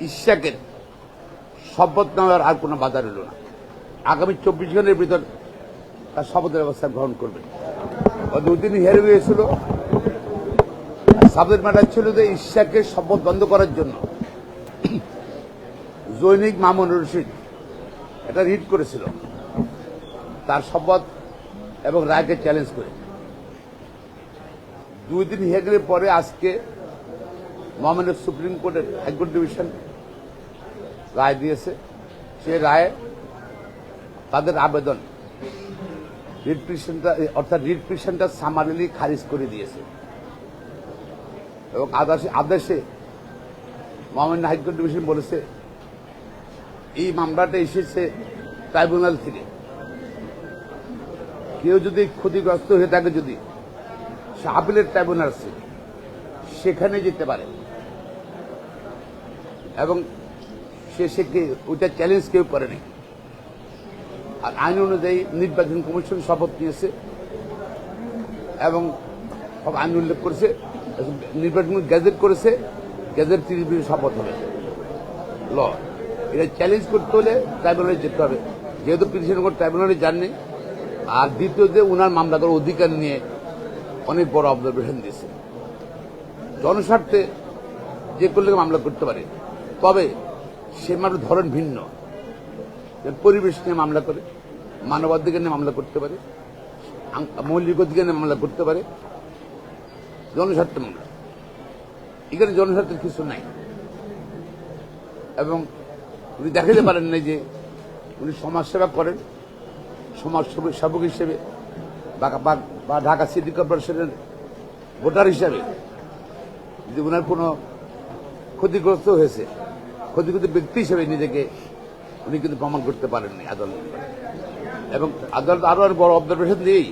ইশাকের শপথ নেওয়ার আর কোনো বাধা রইল না। আগামী 24 ঘন্টার ভিতর তার শপথের ব্যবস্থা গ্রহণ করবেন। দুদিন হেরে হয়েছিল, সাবজেক্ট ম্যাটার ছিল যে ইশাকের শপথ বন্ধ করার জন্য জৈনিক মামুন রশিদ এটা রিট করেছিল তার শপথ এবং রায়কে চ্যালেঞ্জ করে। 2 দিন হেগড়ে পরে আজকে মহামান্য সুপ্রিম কোর্টের হাইকোর্ট ডিভিশন রায় দিয়েছে। সে রায়ে তাদের আবেদন রিট পিটিশনটা অর্থাৎ রিট পিটিশনটা সামারিলি খারিজ করে দিয়েছে এবং আদেশে মহামান্য হাইকোর্ট ডিভিশন বলেছে এই মামলাটা এসেছে ট্রাইব্যুনাল থেকে। কেউ যদি ক্ষতিগ্রস্ত হয়ে থাকে, যদি সে আপিলের ট্রাইব্যুনাল আছে সেখানে যেতে পারে এবং সে ওইটা চ্যালেঞ্জ কেউ করেনি। আর আইন অনুযায়ী নির্বাচন কমিশন শপথ নিয়েছে এবং আইন উল্লেখ করেছে, নির্বাচন গ্যাজেট করেছে, গ্যাজেট 30 দিন শপথ হবে ল। এটা চ্যালেঞ্জ করতে হলে ট্রাইব্যুনালে যেতে হবে, যেহেতু পিটিশন কোর্ট ট্রাইব্যুনালে যাননি। আর দ্বিতীয় যে উনার মামলা করার অধিকার নিয়ে অনেক বড় অবজারভেশন দিয়েছে। জনস্বার্থে যে করলে মামলা করতে পারে, তবে সে মামলার ধরন ভিন্ন। পরিবেশ নিয়ে মামলা করে, মানবাধিকার নিয়ে মামলা করতে পারে, মৌলিক অধিকার নিয়ে মামলা করতে পারে, জনস্বার্থে মামলা। এখানে জনস্বার্থের কিছু নাই এবং উনি দেখাতে পারেন না যে উনি সমাজসেবা করেন, সমাজ সেবক হিসেবে বা ঢাকা সিটি কর্পোরেশনের ভোটার হিসাবে যদি উনার কোনো ক্ষতিগ্রস্ত হয়েছে, ক্ষতিগ্রস্ত ব্যক্তি হিসেবে নিজেকে উনি কিন্তু প্রমাণ করতে পারেননি আদালত। এবং আদালত আরো বড় অবজারভেশন দিয়েই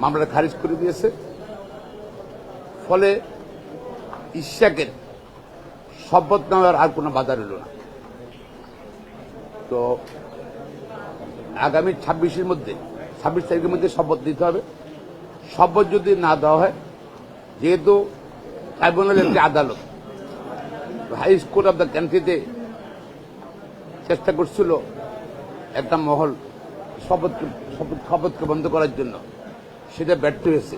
মামলাটা খারিজ করে দিয়েছে। ফলে ইশাকের শপথ নেওয়ার আর কোনো বাধা রইল না। তো আগামী 26 তারিখের মধ্যে শপথ দিতে হবে। শপথ যদি না দেওয়া হয়, যেহেতু ট্রাইব্যুনাল একটি আদালত, হাই কোর্ট অব দ্য কান্ট্রিতে চেষ্টা করছিল একটা মহল শপথকে বন্ধ করার জন্য, সেটা ব্যর্থ হয়েছে।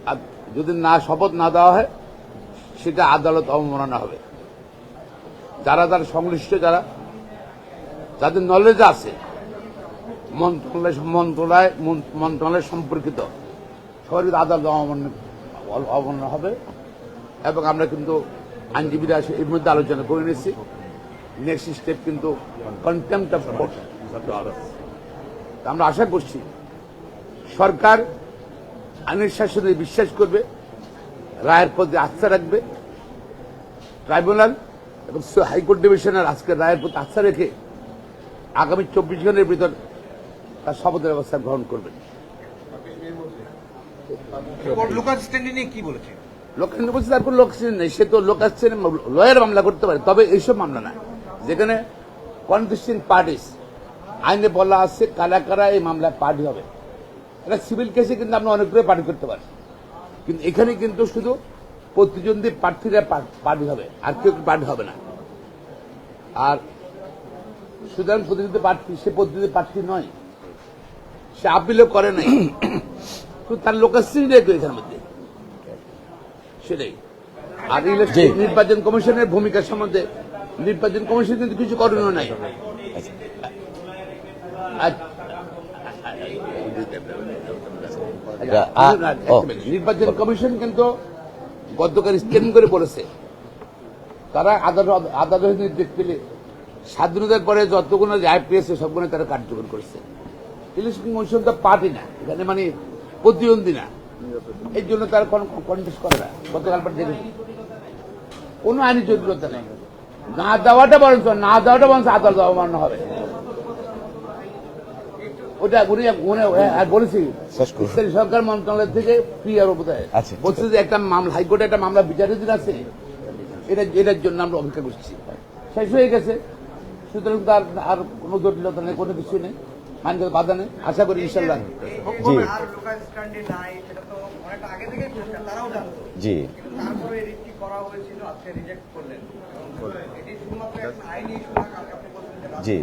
আর যদি শপথ না দেওয়া হয়, সেটা আদালত অবমাননা হবে। যারা সংশ্লিষ্ট, যাদের নলেজ আছে, মন্ত্রণালয় সম্পর্কিত সবাই আদালত অবমাননা হবে। এবং আমরা কিন্তু আইনজীবীরা এর মধ্যে আলোচনা করে নিয়েছি। নেক্সট স্টেপ কিন্তু কন্টেম্পট অফ কোর্ট। আমরা আশা করছি সরকার আইনের শাসনে বিশ্বাস করবে, রায়ের প্রতি আস্থা রাখবে। ট্রাইব্যুনাল এবং হাইকোর্ট ডিভিশনের আজকের রায়ের প্রতি আস্থা রেখে আগামী 24 ঘন্টার ভিতর তার শপথের ব্যবস্থা গ্রহণ করবেন। কি বলেছে লোকাল বলছে তার কোনো লোকসেন নেই, সে তো লোক আসছে লয়ার মামলা করতে পারে, তবে এইসব মামলা না যেখানে কন্টেস্টিং পার্টিস আইনে বলা আছে কারা কারা এই মামলায় পার্টি হবে। এটা সিভিল কেসে কিন্তু আমরা অনেকগুলো পার্টি করতে পারি, কিন্তু এখানে কিন্তু শুধু প্রতিদ্বন্দ্বী প্রার্থীরা পার্টি হবে, আর কেউ পার্টি হবে না। আর সুতরাং প্রতিদ্বন্দ্বী প্রার্থী, সে প্রতিদ্বন্দ্বী প্রার্থী নয়, সে আপিলও করে নাই, তার লোকাশ্রী নেই এখানের মধ্যে, সেটাই। আর নির্বাচন কমিশনের ভূমিকা সম্বন্ধে নির্বাচন কমিশন কিন্তু কিছু করণীয় নাই। নির্বাচন কমিশন কিন্তু গতকাল স্টেটমেন্ট করে বলেছে তারা আদালত নির্দেশ পেলে স্বাধীনতার পরে যতগুলো রায় পেয়েছে সবগুলো তারা কার্যকর করেছে। ইলেকশন কমিশন তো পার্টি না, এখানে মানে প্রতিদ্বন্দ্বী না, এই জন্য তারা কন্টেস্ট করে না। গতকাল পর দেখেছি কোনো আইনি জটিলতা নেই। না দেওয়াটা বরঞ্চ আদালত অবমাননা হবে। ওটা বলেছি সরকার মন্ত্রণালয় থেকে প্রিয়ার বোধহয় বলছে যে একটা মামলা, হাইকোর্টে একটা মামলা বিচারাধীন আছে, এটার জন্য আমরা অপেক্ষা করছি। শেষ হয়ে গেছে, সুতরাং তার আর কোনো জটিলতা নেই, কোনো কিছু নেই, আইনগত বাধা নেই। আশা করি ইনশাল্লাহ জি করা হয়েছিল, আজকে রিজেক্ট করলেন। এটি শুধুমাত্র একটা আইনি ইস্যু না, আপনি বলছেন যে জি